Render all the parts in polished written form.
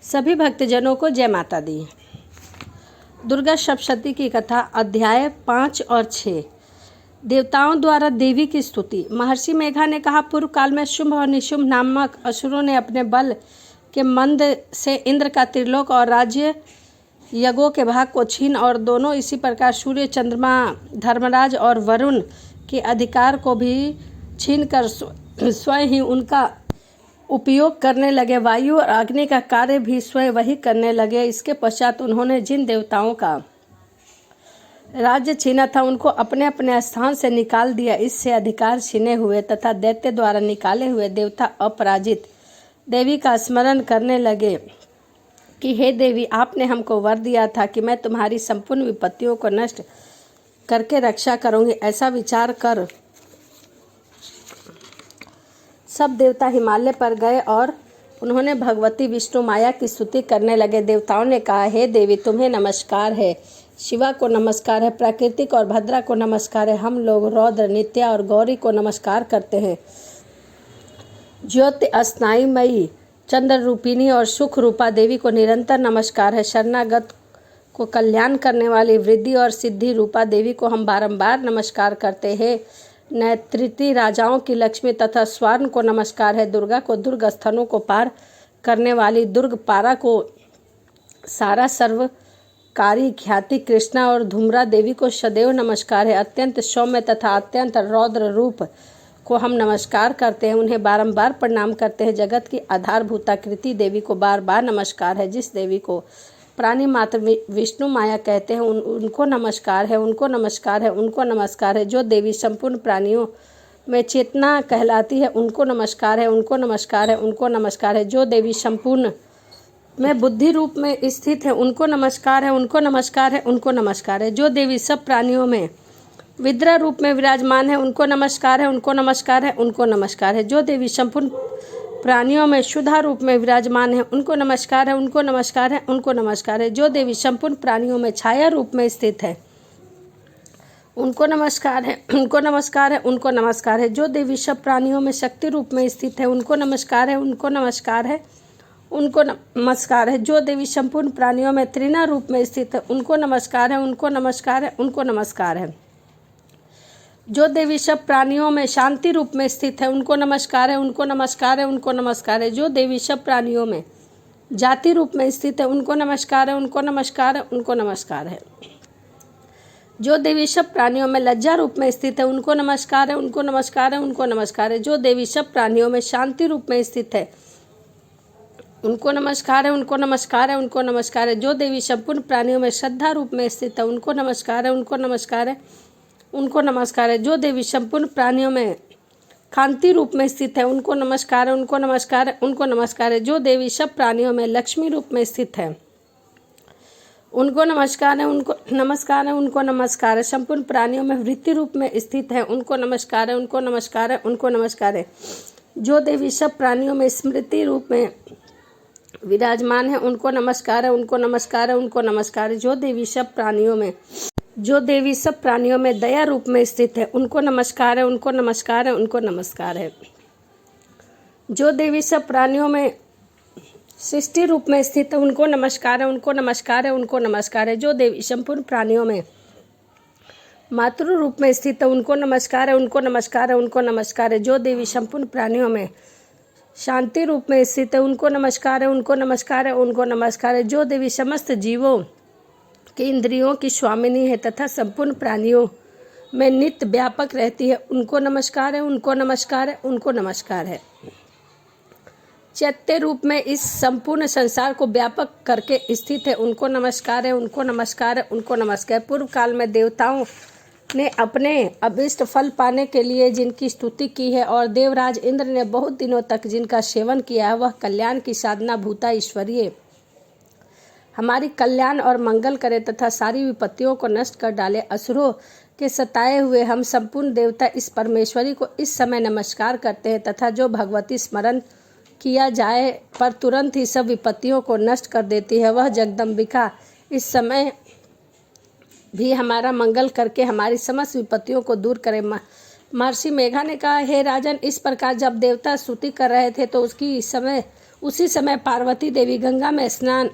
सभी भक्तजनों को जय माता दी। दुर्गा सप्तशती की कथा अध्याय 5 और 6। देवताओं द्वारा देवी की स्तुति। महर्षि मेघा ने कहा, पूर्व काल में शुंभ और निशुंभ नामक असुरों ने अपने बल के मंद से इंद्र का त्रिलोक और राज्य यज्ञों के भाग को छीन और दोनों इसी प्रकार सूर्य, चंद्रमा, धर्मराज और वरुण के अधिकार को भी छीन कर स्वयं ही उनका उपयोग करने लगे। वायु और अग्नि का कार्य भी स्वयं वही करने लगे। इसके पश्चात उन्होंने जिन देवताओं का राज्य छीना था उनको अपने अपने स्थान से निकाल दिया। इससे अधिकार छीने हुए तथा दैत्य द्वारा निकाले हुए देवता अपराजित देवी का स्मरण करने लगे कि हे देवी, आपने हमको वर दिया था कि मैं तुम्हारी संपूर्ण विपत्तियों को नष्ट करके रक्षा करूंगी। ऐसा विचार कर सब देवता हिमालय पर गए और उन्होंने भगवती विष्णु माया की स्तुति करने लगे। देवताओं ने कहा, हे देवी, तुम्हें नमस्कार है, शिवा को नमस्कार है, प्राकृतिक और भद्रा को नमस्कार है। हम लोग रौद्र, नित्या और गौरी को नमस्कार करते हैं। ज्योति अस्नाईमयी, चंद्र रूपिणी और सुख रूपा देवी को निरंतर नमस्कार है। शरणागत को कल्याण करने वाली वृद्धि और सिद्धि रूपा देवी को हम बारंबार नमस्कार करते हैं। नैत्रिति राजाओं की लक्ष्मी तथा स्वर्ण को नमस्कार है। दुर्गा को दुर्ग स्थलों को पार करने वाली दुर्ग पारा को सारा सर्वकारी ख्याति कृष्णा और धूम्रा देवी को सदैव नमस्कार है। अत्यंत सौम्य तथा अत्यंत रौद्र रूप को हम नमस्कार करते हैं, उन्हें बारंबार प्रणाम करते हैं। जगत की आधारभूताकृति देवी को बार बार नमस्कार है। जिस देवी को प्राणी मात्र विष्णु माया कहते हैं उनको नमस्कार है, उनको नमस्कार है, उनको नमस्कार है। जो देवी संपूर्ण प्राणियों में चेतना कहलाती है उनको नमस्कार है, उनको नमस्कार है, उनको नमस्कार है। जो देवी संपूर्ण में बुद्धि रूप में स्थित है उनको नमस्कार है, उनको नमस्कार है, उनको नमस्कार है। जो देवी सब प्राणियों में विद्रा रूप में विराजमान है उनको नमस्कार है, उनको नमस्कार है, उनको नमस्कार है। जो देवी संपूर्ण प्राणियों में शुद्धा रूप में विराजमान है उनको नमस्कार है, उनको नमस्कार है, उनको नमस्कार है। जो देवी संपूर्ण प्राणियों में छाया रूप में स्थित है उनको नमस्कार है, उनको नमस्कार है, उनको नमस्कार है। जो देवी सब प्राणियों में शक्ति रूप में स्थित है उनको नमस्कार है, उनको नमस्कार है, उनको नमस्कार है। जो देवी संपूर्ण प्राणियों में त्रिना रूप में स्थित है उनको नमस्कार है, उनको नमस्कार है, उनको नमस्कार है। जो देवी सब प्राणियों में शांति रूप में स्थित है उनको नमस्कार है, उनको नमस्कार है, उनको नमस्कार है। जो देवी सब प्राणियों में जाति रूप में स्थित है उनको नमस्कार है, उनको नमस्कार है, उनको नमस्कार है। जो देवी सब प्राणियों में लज्जा रूप में स्थित है उनको नमस्कार है, उनको नमस्कार है, उनको नमस्कार है। जो देवी सब प्राणियों में शांति रूप में स्थित है उनको नमस्कार है, उनको नमस्कार है, उनको नमस्कार है। जो देवी संपूर्ण प्राणियों में श्रद्धा रूप में स्थित है उनको नमस्कार है, उनको नमस्कार है, उनको नमस्कार है। जो देवी संपूर्ण प्राणियों में कांति रूप में स्थित है उनको नमस्कार है, उनको नमस्कार है, उनको नमस्कार है। जो देवी सब प्राणियों में लक्ष्मी रूप में स्थित है उनको नमस्कार है, उनको नमस्कार है, उनको नमस्कार है। संपूर्ण प्राणियों में वृत्ति रूप में स्थित है उनको नमस्कार है, उनको नमस्कार है, उनको नमस्कार है। जो देवी सब प्राणियों में स्मृति रूप में विराजमान है उनको नमस्कार है, उनको नमस्कार है, उनको नमस्कार है। जो देवी सब प्राणियों में दया रूप में स्थित है उनको नमस्कार है, उनको नमस्कार है, उनको नमस्कार है। जो देवी सब प्राणियों में सृष्टि रूप में स्थित है उनको नमस्कार है, उनको नमस्कार है, उनको नमस्कार है। जो देवी संपूर्ण प्राणियों में मातृ रूप में स्थित है उनको नमस्कार है, उनको नमस्कार है, उनको नमस्कार है। जो देवी संपूर्ण प्राणियों में शांति रूप में स्थित है उनको नमस्कार है, उनको नमस्कार है, उनको नमस्कार है। जो देवी समस्त जीवों की इंद्रियों की स्वामिनी है तथा संपूर्ण प्राणियों में नित्य व्यापक रहती है उनको नमस्कार है, उनको नमस्कार है, उनको नमस्कार है। चैत्य रूप में इस संपूर्ण संसार को व्यापक करके स्थित है उनको नमस्कार है, उनको नमस्कार है, उनको नमस्कार। पूर्व काल में देवताओं ने अपने अभीष्ट फल पाने के लिए जिनकी स्तुति की है और देवराज इंद्र ने बहुत दिनों तक जिनका सेवन किया है वह कल्याण की साधना भूता ईश्वरीय हमारी कल्याण और मंगल करे तथा सारी विपत्तियों को नष्ट कर डाले। असुरों के सताए हुए हम संपूर्ण देवता इस परमेश्वरी को इस समय नमस्कार करते हैं तथा जो भगवती स्मरण किया जाए पर तुरंत ही सब विपत्तियों को नष्ट कर देती है वह जगदम्बिका इस समय भी हमारा मंगल करके हमारी समस्त विपत्तियों को दूर करे। महर्षि मेघा ने कहा, हे राजन, इस प्रकार जब देवता स्तुति कर रहे थे तो उसी समय पार्वती देवी गंगा में स्नान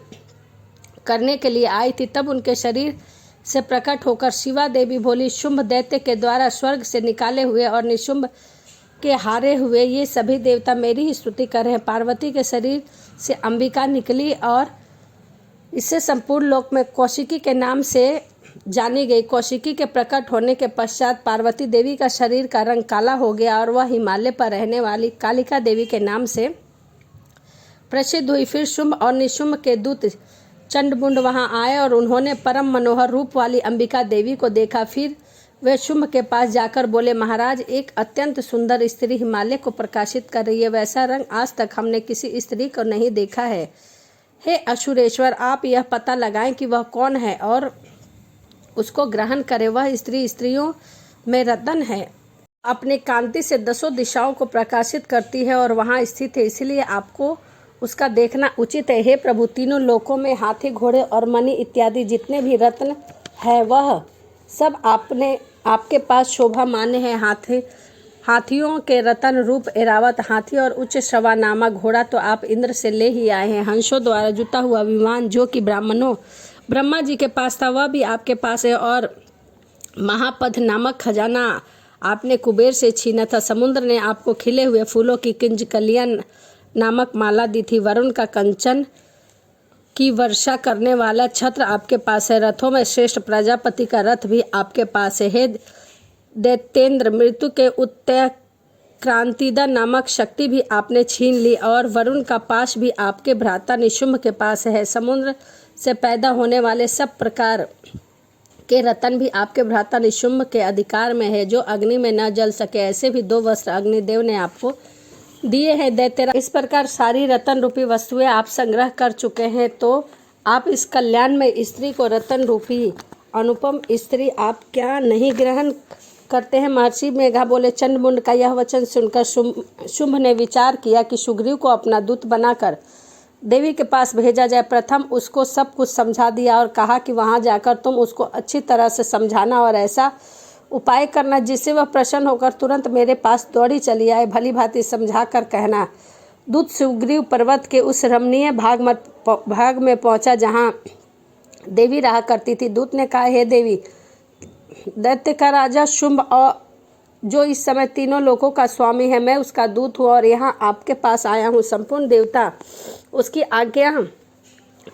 करने के लिए आई थी। तब उनके शरीर से प्रकट होकर शिवा देवी बोली, शुंभ दैत्य के द्वारा स्वर्ग से निकाले हुए और निशुंभ के हारे हुए ये सभी देवता मेरी ही स्तुति कर रहे हैं। पार्वती के शरीर से अंबिका निकली और इससे संपूर्ण लोक में कौशिकी के नाम से जानी गई। कौशिकी के प्रकट होने के पश्चात पार्वती देवी का शरीर का रंग काला हो गया और वह हिमालय पर रहने वाली कालिका देवी के नाम से प्रसिद्ध हुई। फिर शुंभ और निशुंभ के दूत चंडमुंड वहां आए और उन्होंने परम मनोहर रूप वाली अंबिका देवी को देखा। फिर वे शुंभ के पास जाकर बोले, महाराज, एक अत्यंत सुंदर स्त्री हिमालय को प्रकाशित कर रही है। वैसा रंग आज तक हमने किसी स्त्री को नहीं देखा है। हे असुरेश्वर, आप यह पता लगाएं कि वह कौन है और उसको ग्रहण करें। वह स्त्री स्त्रियों में रतन है, अपनी कांति से 10 दिशाओं को प्रकाशित करती है और वहाँ स्थित है, इसलिए आपको उसका देखना उचित है। हे प्रभु, तीनों लोकों में हाथी, घोड़े और मणि इत्यादि जितने भी रत्न है वह सब आपके पास शोभा मान्य है। हाथियों के रतन रूप एरावत हाथी और उच्च श्रवा नामक घोड़ा तो आप इंद्र से ले ही आए हैं। हंसों द्वारा जुता हुआ विमान जो कि ब्रह्मा जी के पास था वह भी आपके पास है। और महापद नामक खजाना आपने कुबेर से छीना था। समुद्र ने आपको खिले हुए फूलों की किंजकलियां नामक माला दी थी। वरुण का कंचन की वर्षा करने वाला छत्र आपके पास है। रथों में श्रेष्ठ प्रजापति का रथ भी आपके पास है। हे दैत्येंद्र, मृत्यु के उत्क्रांतिदा नामक शक्ति भी आपने छीन ली और वरुण का पाश भी आपके भ्राता निशुंभ के पास है। समुद्र से पैदा होने वाले सब प्रकार के रतन भी आपके भ्राता निशुंभ के अधिकार में है, जो अग्नि में न जल सके। ऐसे भी 2 वस्त्र अग्निदेव ने आपको दिए हैं दैत्यराज। इस प्रकार सारी रतन रूपी वस्तुएं आप संग्रह कर चुके हैं, तो आप इस कल्याण में स्त्री को रतन रूपी अनुपम स्त्री आप क्या नहीं ग्रहण करते हैं? महर्षि मेघा बोले, चंडमुंड का यह वचन सुनकर शुंभ ने विचार किया कि सुग्रीव को अपना दूत बनाकर देवी के पास भेजा जाए। प्रथम उसको सब कुछ समझा दिया और कहा कि वहां जाकर तुम उसको अच्छी तरह से समझाना और ऐसा उपाय करना जिससे वह प्रसन्न होकर तुरंत मेरे पास दौड़ी चली आए। भली भांति समझा कर कहना। दूत सुग्रीव पर्वत के उस रमणीय भाग में पहुंचा जहां देवी रहा करती थी। दूत ने कहा, हे देवी, दैत्य का राजा शुंभ और जो इस समय तीनों लोकों का स्वामी है, मैं उसका दूत हूँ और यहाँ आपके पास आया हूँ। संपूर्ण देवता उसकी आज्ञा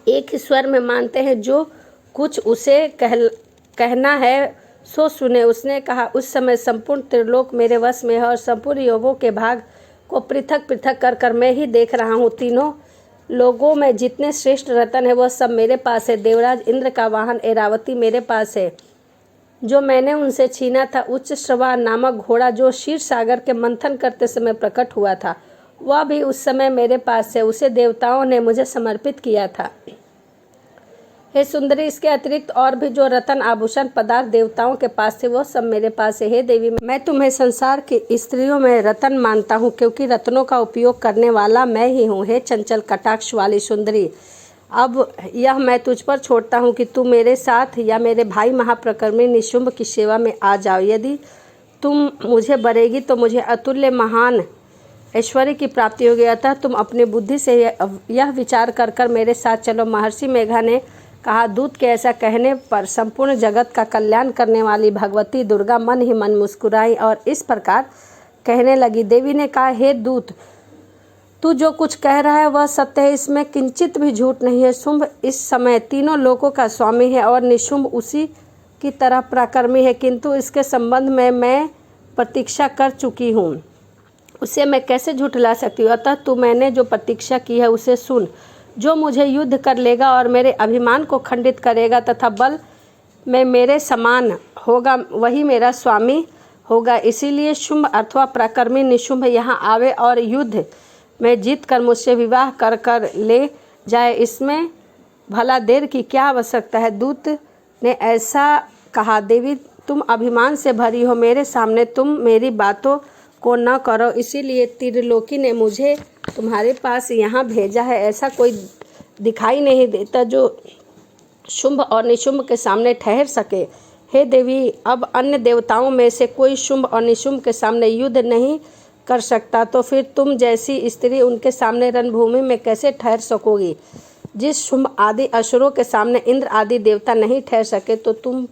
एक ही स्वर में मानते हैं। जो कुछ उसे कहना है सो सुने। उसने कहा, उस समय संपूर्ण त्रिलोक मेरे वश में है और संपूर्ण योगों के भाग को पृथक पृथक कर मैं ही देख रहा हूँ। तीनों लोगों में जितने श्रेष्ठ रतन है वह सब मेरे पास है। देवराज इंद्र का वाहन ऐरावती मेरे पास है, जो मैंने उनसे छीना था। उच्च श्रवा नामक घोड़ा जो क्षीर सागर के मंथन करते समय प्रकट हुआ था, वह भी उस समय मेरे पास है। उसे देवताओं ने मुझे समर्पित किया था। हे सुंदरी, इसके अतिरिक्त और भी जो रतन आभूषण पदार्थ देवताओं के पास थे वह सब मेरे पास है। हे देवी, मैं तुम्हें संसार की स्त्रियों में रतन मानता हूँ, क्योंकि रत्नों का उपयोग करने वाला मैं ही हूँ। हे चंचल कटाक्ष वाली सुंदरी, अब यह मैं तुझ पर छोड़ता हूँ कि तू मेरे साथ या मेरे भाई महाप्रकर्मी निशुंभ की सेवा में आ जाओ। यदि तुम मुझे बरेगी तो मुझे अतुल्य महान ऐश्वर्य की प्राप्ति होगी। अतः तुम अपनी बुद्धि से यह विचार कर मेरे साथ चलो। महर्षि मेघा ने कहा, दूत के ऐसा कहने पर संपूर्ण जगत का कल्याण करने वाली भगवती दुर्गा मन ही मन मुस्कुराई और इस प्रकार कहने लगी। देवी ने कहा, हे दूत, तू जो कुछ कह रहा है वह सत्य है, इसमें किंचित भी झूठ नहीं है। शुंभ इस समय तीनों लोकों का स्वामी है और निशुंभ उसी की तरह पराक्रमी है, किंतु इसके संबंध में मैं प्रतीक्षा कर चुकी हूँ, उसे मैं कैसे झुठला सकती हूँ? अतः तू मैंने जो प्रतीक्षा की है उसे सुन। जो मुझे युद्ध कर लेगा और मेरे अभिमान को खंडित करेगा तथा बल में मेरे समान होगा, वही मेरा स्वामी होगा। इसीलिए शुंभ अथवा पराक्रमी निशुंभ यहाँ आवे और युद्ध में जीत कर मुझसे विवाह कर ले जाए। इसमें भला देर की क्या आवश्यकता है? दूत ने ऐसा कहा, देवी, तुम अभिमान से भरी हो, मेरे सामने तुम मेरी बातों को न करो, इसीलिए त्रिलोकी ने मुझे तुम्हारे पास यहाँ भेजा है। ऐसा कोई दिखाई नहीं देता जो शुंभ और निशुंभ के सामने ठहर सके। हे देवी, अब अन्य देवताओं में से कोई शुंभ और निशुंभ के सामने युद्ध नहीं कर सकता तो फिर तुम जैसी स्त्री उनके सामने रणभूमि में कैसे ठहर सकोगी। जिस शुंभ आदि असुरों के सामने इंद्र आदि देवता नहीं ठहर सके तो तुम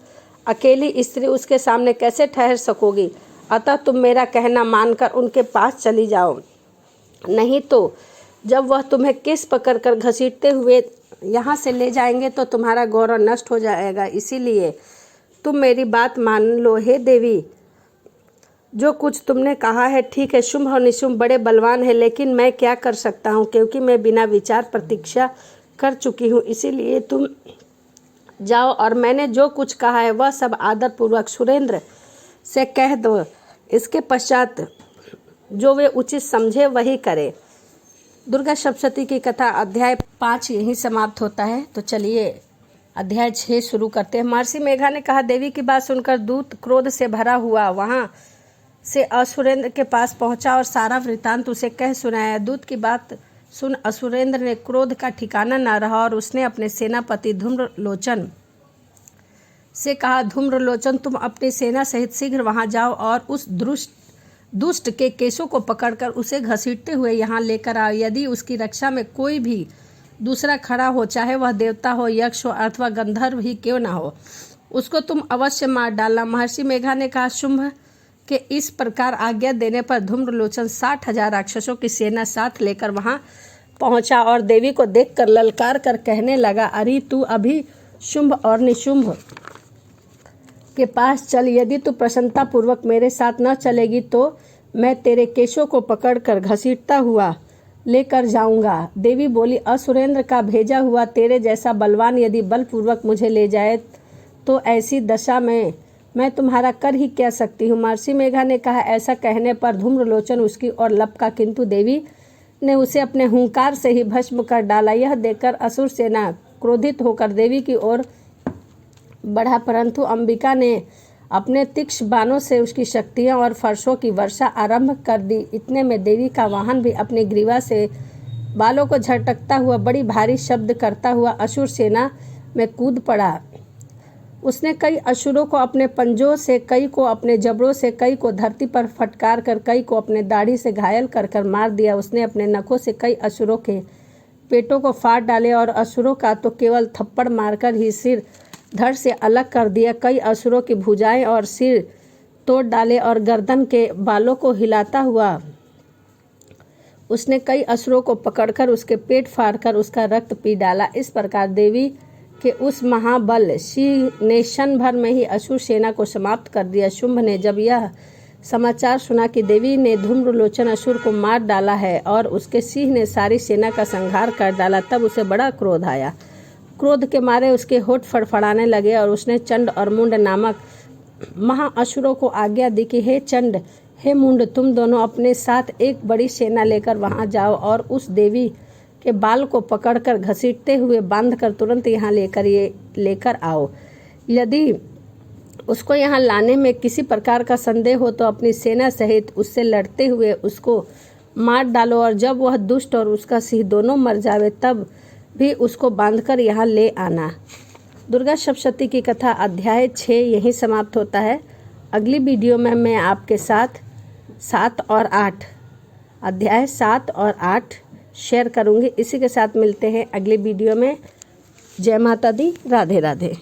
अकेली स्त्री उसके सामने कैसे ठहर सकोगी। अतः तुम मेरा कहना मानकर उनके पास चली जाओ, नहीं तो जब वह तुम्हें केस पकड़कर घसीटते हुए यहाँ से ले जाएंगे तो तुम्हारा गौरव नष्ट हो जाएगा। इसीलिए तुम मेरी बात मान लो। हे देवी, जो कुछ तुमने कहा है ठीक है। शुंभ और निशुंभ बड़े बलवान हैं, लेकिन मैं क्या कर सकता हूँ, क्योंकि मैं बिना विचार प्रतीक्षा कर चुकी हूँ। इसीलिए तुम जाओ और मैंने जो कुछ कहा है वह सब आदरपूर्वक सुरेंद्र से कह दो। इसके पश्चात जो वे उचित समझे वही करे। दुर्गा सप्तशती की कथा अध्याय 5 यहीं समाप्त होता है। तो चलिए अध्याय 6 शुरू करते हैं। महर्षि मेघा ने कहा, देवी की बात सुनकर दूत क्रोध से भरा हुआ वहाँ से असुरेंद्र के पास पहुंचा और सारा वृत्तांत उसे कह सुनाया। दूत की बात सुन असुरेंद्र ने क्रोध का ठिकाना न रहा और उसने अपने सेनापति धूम्रलोचन से कहा, धूम्रलोचन, तुम अपनी सेना सहित शीघ्र वहां जाओ और उस दुष्ट के केशों को पकड़कर उसे घसीटते हुए यहाँ लेकर आओ। यदि उसकी रक्षा में कोई भी दूसरा खड़ा हो, चाहे वह देवता हो, यक्ष हो अथवा गंधर्व ही क्यों ना हो, उसको तुम अवश्य मार डालना। महर्षि मेघा ने कहा, शुंभ के इस प्रकार आज्ञा देने पर धूम्रलोचन 60,000 राक्षसों की सेना साथ लेकर वहां पहुंचा और देवी को देखकर ललकार कर कहने लगा, अरे तू अभी शुंभ और निशुंभ के पास चल। यदि तू प्रसन्नता पूर्वक मेरे साथ न चलेगी तो मैं तेरे केशों को पकड़कर घसीटता हुआ लेकर जाऊंगा। देवी बोली, असुरेंद्र का भेजा हुआ तेरे जैसा बलवान यदि बलपूर्वक मुझे ले जाए तो ऐसी दशा में मैं तुम्हारा कर ही क्या सकती हूँ। महर्षि मेघा ने कहा, ऐसा कहने पर धूम्रलोचन उसकी ओर लपका, किंतु देवी ने उसे अपने हुंकार से ही भस्म कर डाला। यह देखकर असुर सेना क्रोधित होकर देवी की ओर बढ़ा, परंतु अंबिका ने अपने तीक्ष्ण बाणों से उसकी शक्तियां और फर्शों की वर्षा आरंभ कर दी। इतने में देवी का वाहन भी अपनी ग्रीवा से बालों को झटकता हुआ बड़ी भारी शब्द करता हुआ असुर सेना में कूद पड़ा। उसने कई असुरों को अपने पंजों से, कई को अपने जबड़ों से, कई को धरती पर फटकार कर, कई को अपने दाढ़ी से घायल कर कर मार दिया। उसने अपने नखों से कई असुरों के पेटों को फाड़ डाले और असुरों का तो केवल थप्पड़ मारकर ही सिर धड़ से अलग कर दिया। कई असुरों की भुजाएं और सिर तोड़ डाले और गर्दन के बालों को हिलाता हुआ उसने कई असुरों को पकड़कर उसके पेट फाड़कर उसका रक्त पी डाला। इस प्रकार देवी के उस महाबल सिंह ने क्षण भर में ही असुर सेना को समाप्त कर दिया। शुंभ ने जब यह समाचार सुना कि देवी ने धूम्रलोचन असुर को मार डाला है और उसके सिंह ने सारी सेना का संहार कर डाला, तब उसे बड़ा क्रोध आया। क्रोध के मारे उसके होठ फड़फड़ाने लगे और उसने चंड और मुंड नामक महाअसुरों को आज्ञा दी कि हे चंड, हे मुंड, तुम दोनों अपने साथ एक बड़ी सेना लेकर वहां जाओ और उस देवी के बाल को पकड़कर घसीटते हुए बांधकर तुरंत यहाँ लेकर आओ। यदि उसको यहाँ लाने में किसी प्रकार का संदेह हो तो अपनी सेना सहित उससे लड़ते हुए उसको मार डालो और जब वह दुष्ट और उसका सिंह दोनों मर जावे तब भी उसको बांधकर यहाँ ले आना। दुर्गा सप्तशती की कथा अध्याय 6 यहीं समाप्त होता है। अगली वीडियो में मैं आपके साथ 7 और 8 अध्याय 7 और 8 शेयर करूँगी। इसी के साथ मिलते हैं अगली वीडियो में। जय माता दी, राधे राधे।